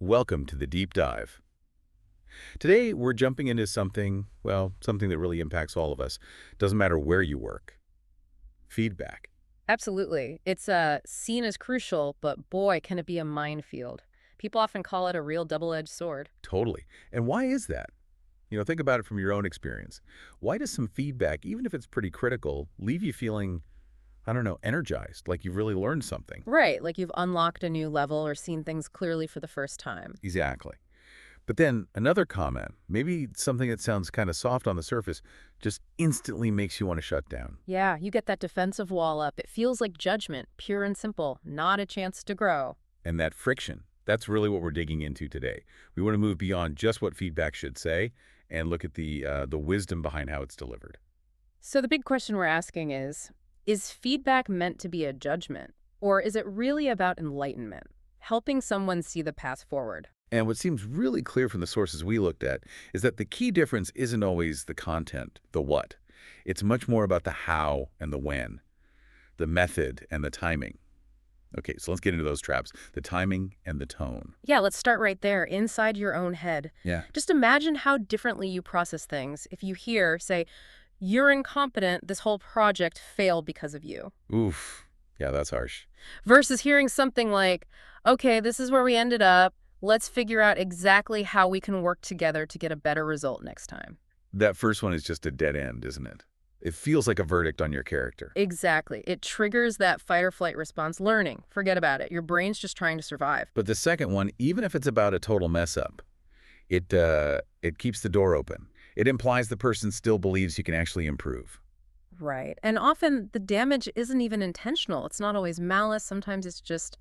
Welcome to the Deep Dive. Today, we're jumping into something, well, something that really impacts all of us. Doesn't matter where you work. Feedback. Absolutely. It's seen as crucial, but boy, can it be a minefield. People often call it a real double-edged sword. Totally. And why is that? Think about it from your own experience. Why does some feedback, even if it's pretty critical, leave you feeling, I don't know, energized, like you've really learned something? Right, like you've unlocked a new level or seen things clearly for the first time. Exactly. But then another comment, maybe something that sounds kind of soft on the surface, just instantly makes you want to shut down. Yeah, you get that defensive wall up. It feels like judgment, pure and simple, not a chance to grow. And that friction, that's really what we're digging into today. We want to move beyond just what feedback should say and look at the wisdom behind how it's delivered. So the big question we're asking is feedback meant to be a judgment? Or is it really about enlightenment, helping someone see the path forward? And what seems really clear from the sources we looked at is that the key difference isn't always the content, the what. It's much more about the how and the when, the method and the timing. Okay, so let's get into those traps, the timing and the tone. Yeah, let's start right there, inside your own head. Yeah. Just imagine how differently you process things if you hear, say, you're incompetent, this whole project failed because of you. Oof. Yeah, that's harsh. Versus hearing something like, okay, this is where we ended up. Let's figure out exactly how we can work together to get a better result next time. That first one is just a dead end, isn't it? It feels like a verdict on your character. Exactly. It triggers that fight or flight response. Learning. Forget about it. Your brain's just trying to survive. But the second one, even if it's about a total mess up, it keeps the door open. It implies the person still believes you can actually improve. Right. And often the damage isn't even intentional. It's not always malice. Sometimes it's just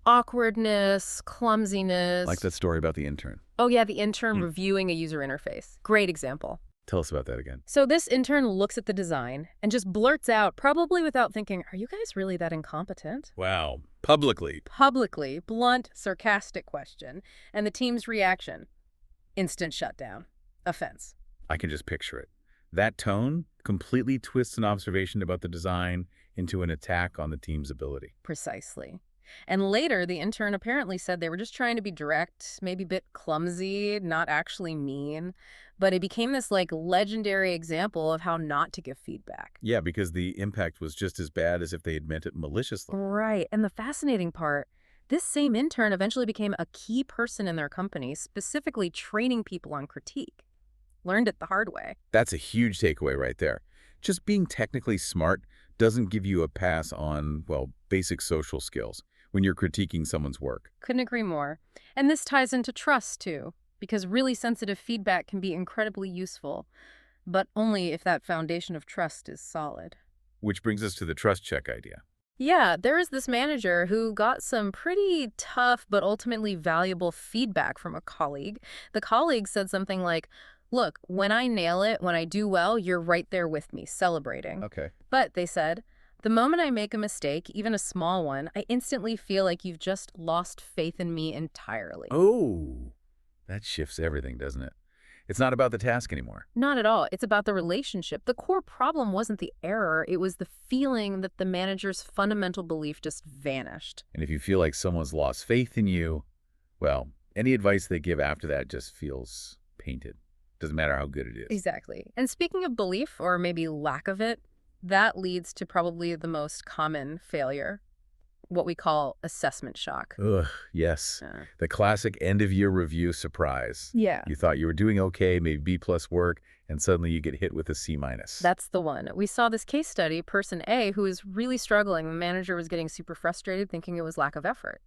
awkwardness, clumsiness. Like that story about the intern. Oh, yeah, the intern reviewing a user interface. Great example. Tell us about that again. So this intern looks at the design and just blurts out, probably without thinking, are you guys really that incompetent? Wow. Publicly. Publicly, blunt, sarcastic question. And the team's reaction, instant shutdown. Offense. I can just picture it. That tone completely twists an observation about the design into an attack on the team's ability. Precisely. And later, the intern apparently said they were just trying to be direct, maybe a bit clumsy, not actually mean. But it became this legendary example of how not to give feedback. Yeah, because the impact was just as bad as if they had meant it maliciously. Right. And the fascinating part, this same intern eventually became a key person in their company, specifically training people on critique. Learned it the hard way. That's a huge takeaway right there. Just being technically smart doesn't give you a pass on, well, basic social skills when you're critiquing someone's work. Couldn't agree more. And this ties into trust, too, because really sensitive feedback can be incredibly useful, but only if that foundation of trust is solid. Which brings us to the trust check idea. Yeah, there is this manager who got some pretty tough but ultimately valuable feedback from a colleague. The colleague said something like, look, when I nail it, when I do well, you're right there with me, celebrating. Okay. But, they said, the moment I make a mistake, even a small one, I instantly feel like you've just lost faith in me entirely. Oh, that shifts everything, doesn't it? It's not about the task anymore. Not at all. It's about the relationship. The core problem wasn't the error. It was the feeling that the manager's fundamental belief just vanished. And if you feel like someone's lost faith in you, well, any advice they give after that just feels painted. Doesn't matter how good it is. Exactly. And speaking of belief, or maybe lack of it, that leads to probably the most common failure, what we call assessment shock. Ugh, yes. The classic end-of-year review surprise. Yeah. You thought you were doing okay, maybe B+ work, and suddenly you get hit with a C-. That's the one. We saw this case study, person A, who was really struggling. The manager was getting super frustrated, thinking it was lack of effort.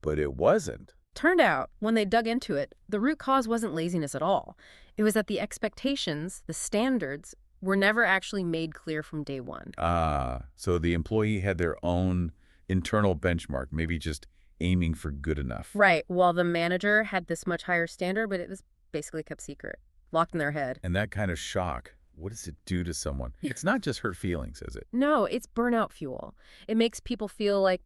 But it wasn't. Turned out, when they dug into it, the root cause wasn't laziness at all. It was that the expectations, the standards, were never actually made clear from day one. So the employee had their own internal benchmark, maybe just aiming for good enough. Right, while the manager had this much higher standard, but it was basically kept secret, locked in their head. And that kind of shock, what does it do to someone? It's not just hurt feelings, is it? No, it's burnout fuel. It makes people feel like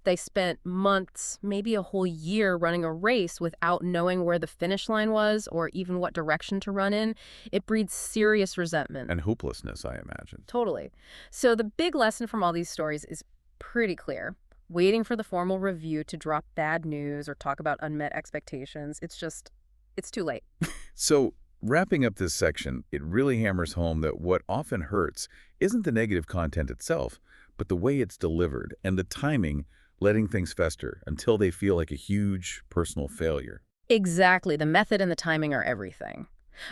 they spent months, maybe a whole year running a race without knowing where the finish line was or even what direction to run in. It breeds serious resentment. And hopelessness, I imagine. Totally. So the big lesson from all these stories is pretty clear. Waiting for the formal review to drop bad news or talk about unmet expectations, it's too late. So, wrapping up this section, it really hammers home that what often hurts isn't the negative content itself, but the way it's delivered and the timing, letting things fester until they feel like a huge personal failure. Exactly. The method and the timing are everything.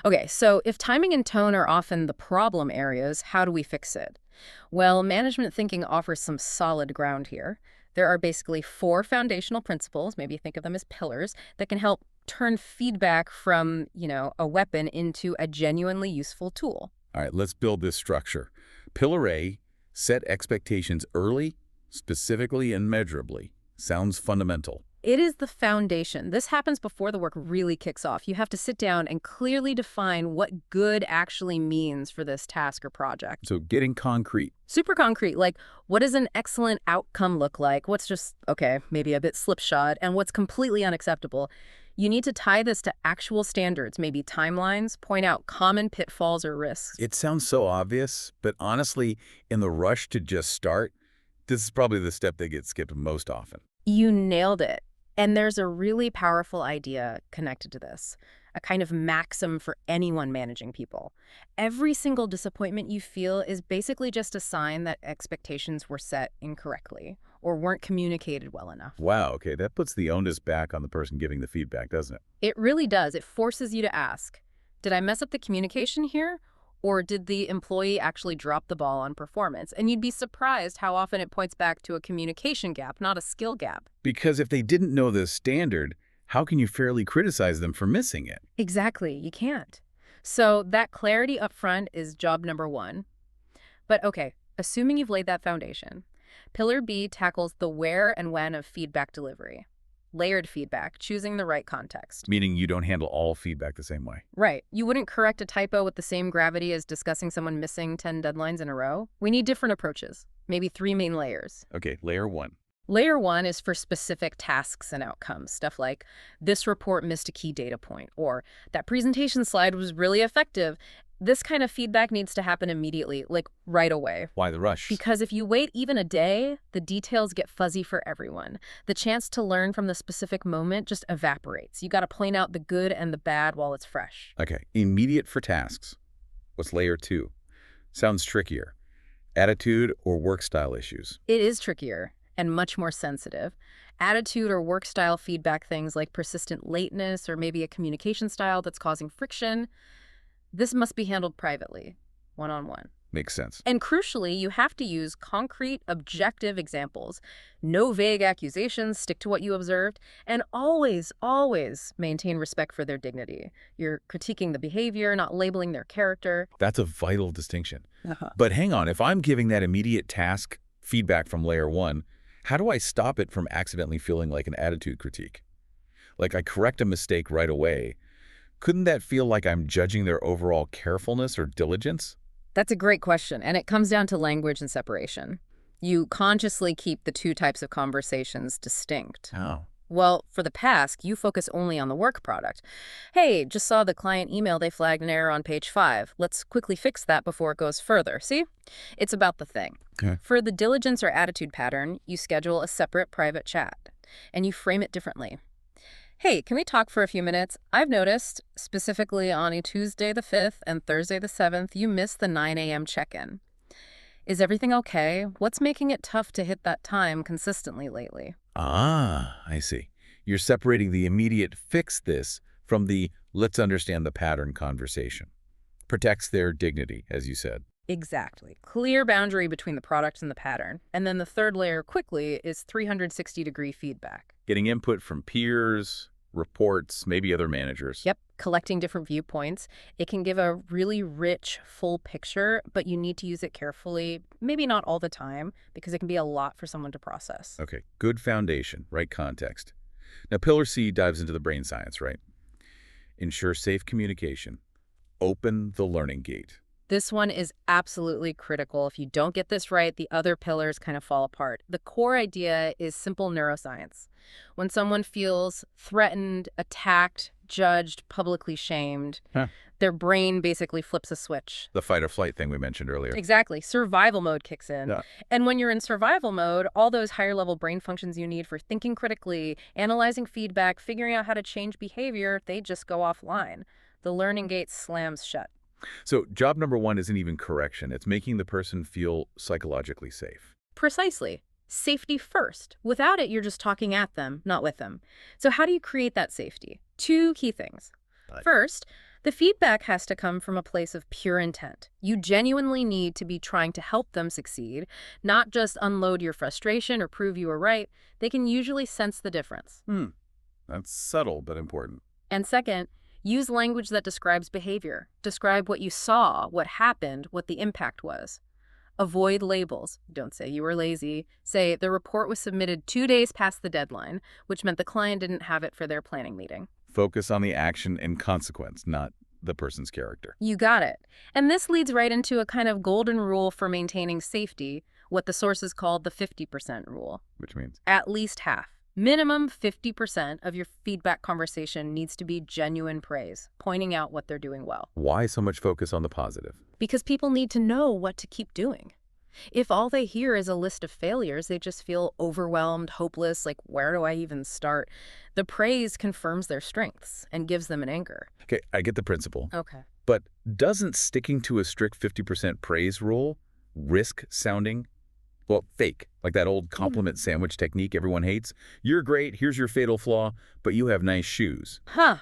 Okay, so if timing and tone are often the problem areas, how do we fix it? Well, management thinking offers some solid ground here. There are basically 4 foundational principles, maybe think of them as pillars, that can help turn feedback from, a weapon into a genuinely useful tool. All right, let's build this structure. Pillar A, set expectations early, specifically and measurably. Sounds fundamental. It is the foundation. This happens before the work really kicks off. You have to sit down and clearly define what good actually means for this task or project. So getting concrete. Super concrete, like what does an excellent outcome look like? What's just, okay, maybe a bit slipshod, and what's completely unacceptable? You need to tie this to actual standards, maybe timelines, point out common pitfalls or risks. It sounds so obvious, but honestly, in the rush to just start, this is probably the step that gets skipped most often. You nailed it. And there's a really powerful idea connected to this, a kind of maxim for anyone managing people. Every single disappointment you feel is basically just a sign that expectations were set incorrectly or weren't communicated well enough. Wow, okay, that puts the onus back on the person giving the feedback, doesn't it? It really does. It forces you to ask, did I mess up the communication here? Or did the employee actually drop the ball on performance? And you'd be surprised how often it points back to a communication gap, not a skill gap. Because if they didn't know the standard, how can you fairly criticize them for missing it? Exactly, you can't. So that clarity up front is job number 1. But okay, assuming you've laid that foundation, Pillar B tackles the where and when of feedback delivery. Layered feedback, choosing the right context. Meaning you don't handle all feedback the same way. Right. You wouldn't correct a typo with the same gravity as discussing someone missing 10 deadlines in a row. We need different approaches, maybe 3 main layers. Okay, layer 1. Layer 1 is for specific tasks and outcomes, stuff like, this report missed a key data point, or that presentation slide was really effective. This kind of feedback needs to happen immediately, like right away. Why the rush? Because if you wait even a day, the details get fuzzy for everyone. The chance to learn from the specific moment just evaporates. You got to point out the good and the bad while it's fresh. Okay, immediate for tasks. What's layer 2? Sounds trickier. Attitude or work style issues. It is trickier and much more sensitive. Attitude or work style feedback, things like persistent lateness or maybe a communication style that's causing friction, this must be handled privately, one-on-one. Makes sense. And crucially, you have to use concrete, objective examples. No vague accusations, stick to what you observed, and always, always maintain respect for their dignity. You're critiquing the behavior, not labeling their character. That's a vital distinction. But hang on, if I'm giving that immediate task feedback from layer 1, how do I stop it from accidentally feeling like an attitude critique? Like I correct a mistake right away. Couldn't that feel like I'm judging their overall carefulness or diligence? That's a great question, and it comes down to language and separation. You consciously keep the 2 types of conversations distinct. Oh. Well, for the task, you focus only on the work product. Hey, just saw the client email they flagged an error on page 5. Let's quickly fix that before it goes further. See? It's about the thing. Okay. For the diligence or attitude pattern, you schedule a separate private chat, and you frame it differently. Hey, can we talk for a few minutes? I've noticed, specifically on a Tuesday the 5th and Thursday the 7th, you missed the 9 a.m. check-in. Is everything okay? What's making it tough to hit that time consistently lately? Ah, I see. You're separating the immediate fix this from the let's understand the pattern conversation. Protects their dignity, as you said. Exactly. Clear boundary between the product and the pattern. And then the third layer, quickly, is 360-degree feedback. Getting input from peers, reports, maybe other managers. Yep, collecting different viewpoints. It can give a really rich, full picture, but you need to use it carefully, maybe not all the time, because it can be a lot for someone to process. Okay, good foundation, right context. Now, Pillar C dives into the brain science, right? Ensure safe communication. Open the learning gate. This one is absolutely critical. If you don't get this right, the other pillars kind of fall apart. The core idea is simple neuroscience. When someone feels threatened, attacked, judged, publicly shamed, Their brain basically flips a switch. The fight or flight thing we mentioned earlier. Exactly. Survival mode kicks in. Yeah. And when you're in survival mode, all those higher level brain functions you need for thinking critically, analyzing feedback, figuring out how to change behavior, they just go offline. The learning gate slams shut. So job number one isn't even correction. It's making the person feel psychologically safe. Precisely. Safety first. Without it, you're just talking at them, not with them. So how do you create that safety? Two key things. Right. First, the feedback has to come from a place of pure intent. You genuinely need to be trying to help them succeed, not just unload your frustration or prove you were right. They can usually sense the difference. That's subtle but important. And second, use language that describes behavior. Describe what you saw, what happened, what the impact was. Avoid labels. Don't say you were lazy. Say the report was submitted 2 days past the deadline, which meant the client didn't have it for their planning meeting. Focus on the action and consequence, not the person's character. You got it. And this leads right into a kind of golden rule for maintaining safety, what the sources called the 50% rule. Which means? At least half. Minimum 50% of your feedback conversation needs to be genuine praise, pointing out what they're doing well. Why so much focus on the positive? Because people need to know what to keep doing. If all they hear is a list of failures, they just feel overwhelmed, hopeless, like where do I even start? The praise confirms their strengths and gives them an anchor. Okay, I get the principle. Okay. But doesn't sticking to a strict 50% praise rule risk sounding, well, fake? Like that old compliment sandwich technique everyone hates? You're great, here's your fatal flaw, but you have nice shoes. Huh.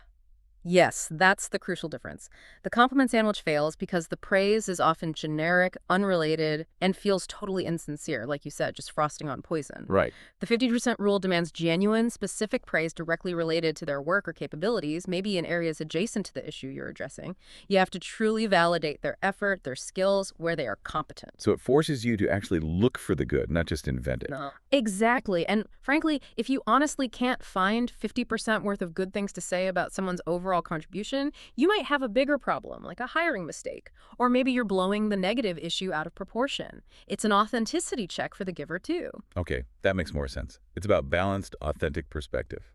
Yes, that's the crucial difference. The compliment sandwich fails because the praise is often generic, unrelated, and feels totally insincere, like you said, just frosting on poison. Right. The 50% rule demands genuine, specific praise directly related to their work or capabilities, maybe in areas adjacent to the issue you're addressing. You have to truly validate their effort, their skills, where they are competent. So it forces you to actually look for the good, not just invent it. No. Exactly. And frankly, if you honestly can't find 50% worth of good things to say about someone's overall contribution, you might have a bigger problem, like a hiring mistake. Or maybe you're blowing the negative issue out of proportion. It's an authenticity check for the giver, too. Okay, that makes more sense. It's about balanced, authentic perspective.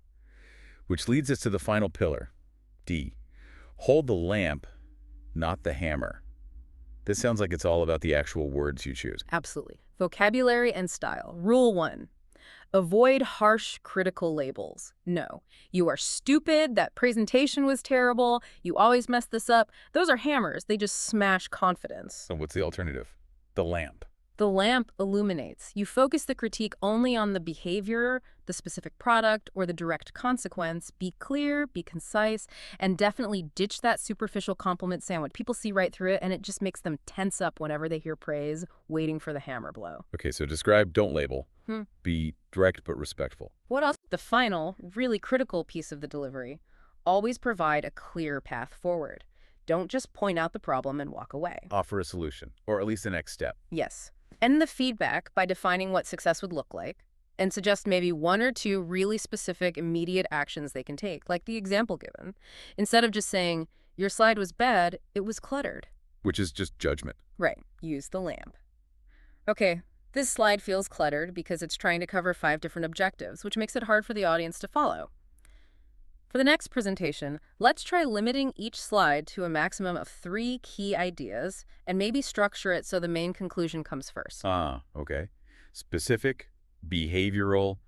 Which leads us to the final pillar, D. Hold the lamp, not the hammer. This sounds like it's all about the actual words you choose. Absolutely. Vocabulary and style. Rule 1. Avoid harsh, critical labels. No. You are stupid, that presentation was terrible, you always mess this up. Those are hammers. They just smash confidence. So what's the alternative? The lamp. The lamp illuminates. You focus the critique only on the behavior, the specific product, or the direct consequence. Be clear, be concise, and definitely ditch that superficial compliment sandwich. People see right through it, and it just makes them tense up whenever they hear praise, waiting for the hammer blow. Okay, so describe, don't label. Be direct but respectful. What else? The final, really critical piece of the delivery. Always provide a clear path forward. Don't just point out the problem and walk away. Offer a solution, or at least the next step. Yes. End the feedback by defining what success would look like, and suggest maybe 1 or 2 really specific, immediate actions they can take, like the example given. Instead of just saying, your slide was bad, it was cluttered. Which is just judgment. Right. Use the lamp. Okay, this slide feels cluttered because it's trying to cover 5 different objectives, which makes it hard for the audience to follow. For the next presentation, let's try limiting each slide to a maximum of 3 key ideas and maybe structure it so the main conclusion comes first. Okay. Specific, behavioral,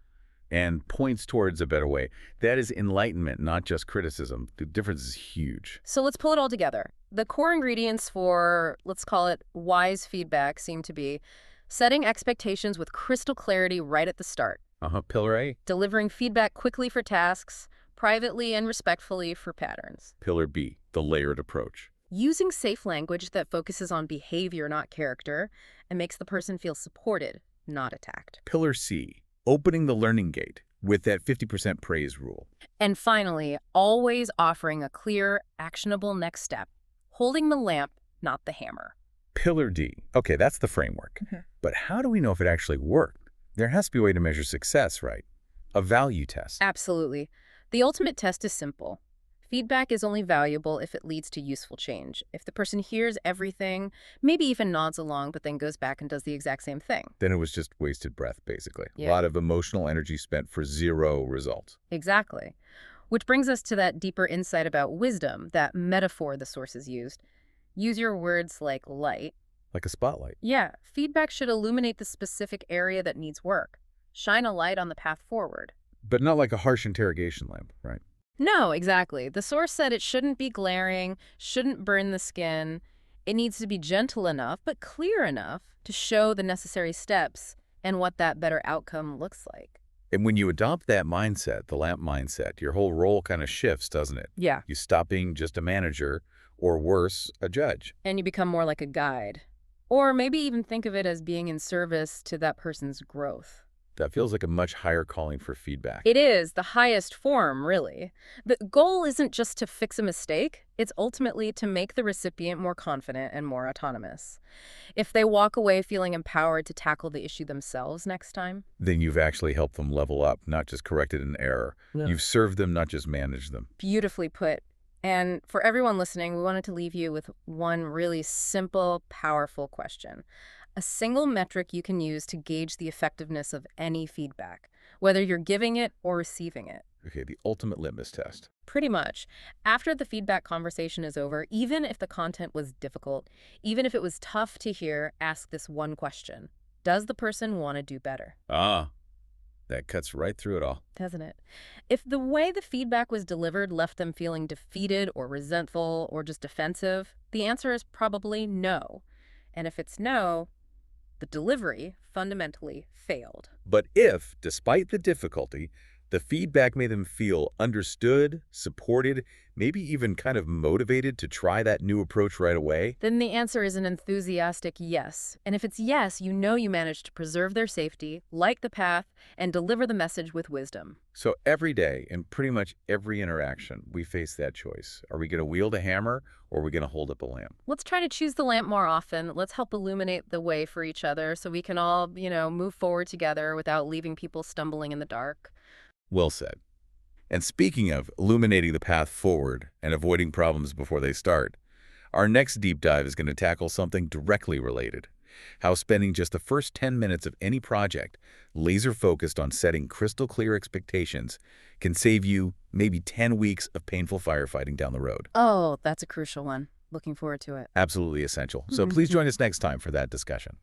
and points towards a better way. That is enlightenment, not just criticism. The difference is huge. So let's pull it all together. The core ingredients for, let's call it, wise feedback seem to be setting expectations with crystal clarity right at the start. Pillar A. Delivering feedback quickly for tasks, privately and respectfully for patterns. Pillar B, the layered approach. Using safe language that focuses on behavior, not character, and makes the person feel supported, not attacked. Pillar C, opening the learning gate with that 50% praise rule. And finally, always offering a clear, actionable next step, holding the lamp, not the hammer. Pillar D. Okay, that's the framework. But how do we know if it actually worked? There has to be a way to measure success, right? A value test. Absolutely. The ultimate test is simple. Feedback is only valuable if it leads to useful change. If the person hears everything, maybe even nods along, but then goes back and does the exact same thing. Then it was just wasted breath, basically. Yeah. A lot of emotional energy spent for 0 results. Exactly. Which brings us to that deeper insight about wisdom, that metaphor the sources used. Use your words like light. Like a spotlight. Yeah, feedback should illuminate the specific area that needs work. Shine a light on the path forward. But not like a harsh interrogation lamp, right? No, exactly. The source said it shouldn't be glaring, shouldn't burn the skin. It needs to be gentle enough, but clear enough to show the necessary steps and what that better outcome looks like. And when you adopt that mindset, the lamp mindset, your whole role kind of shifts, doesn't it? Yeah. You stop being just a manager, or worse, a judge. And you become more like a guide. Or maybe even think of it as being in service to that person's growth. That feels like a much higher calling for feedback. It is the highest form, really. The goal isn't just to fix a mistake. It's ultimately to make the recipient more confident and more autonomous. If they walk away feeling empowered to tackle the issue themselves next time. Then you've actually helped them level up, not just corrected an error. Yeah. You've served them, not just managed them. Beautifully put. And for everyone listening, we wanted to leave you with one really simple, powerful question. A single metric you can use to gauge the effectiveness of any feedback, whether you're giving it or receiving it. Okay, the ultimate litmus test. Pretty much. After the feedback conversation is over, even if the content was difficult, even if it was tough to hear, ask this one question. Does the person want to do better? Ah, that cuts right through it all. Doesn't it? If the way the feedback was delivered left them feeling defeated or resentful or just defensive, the answer is probably no. And if it's no, the delivery fundamentally failed. But if, despite the difficulty, the feedback made them feel understood, supported, maybe even kind of motivated to try that new approach right away, Then the answer is an enthusiastic yes. And if it's yes, you know you managed to preserve their safety, light the path, and deliver the message with wisdom. so every day, in pretty much every interaction, we face that choice. Are we going to wield a hammer, or are we going to hold up a lamp? Let's try to choose the lamp more often. Let's help illuminate the way for each other so we can all, move forward together without leaving people stumbling in the dark. Well said. And speaking of illuminating the path forward and avoiding problems before they start, our next deep dive is going to tackle something directly related. How spending just the first 10 minutes of any project, laser-focused on setting crystal clear expectations, can save you maybe 10 weeks of painful firefighting down the road. Oh, that's a crucial one. Looking forward to it. Absolutely essential. So please join us next time for that discussion.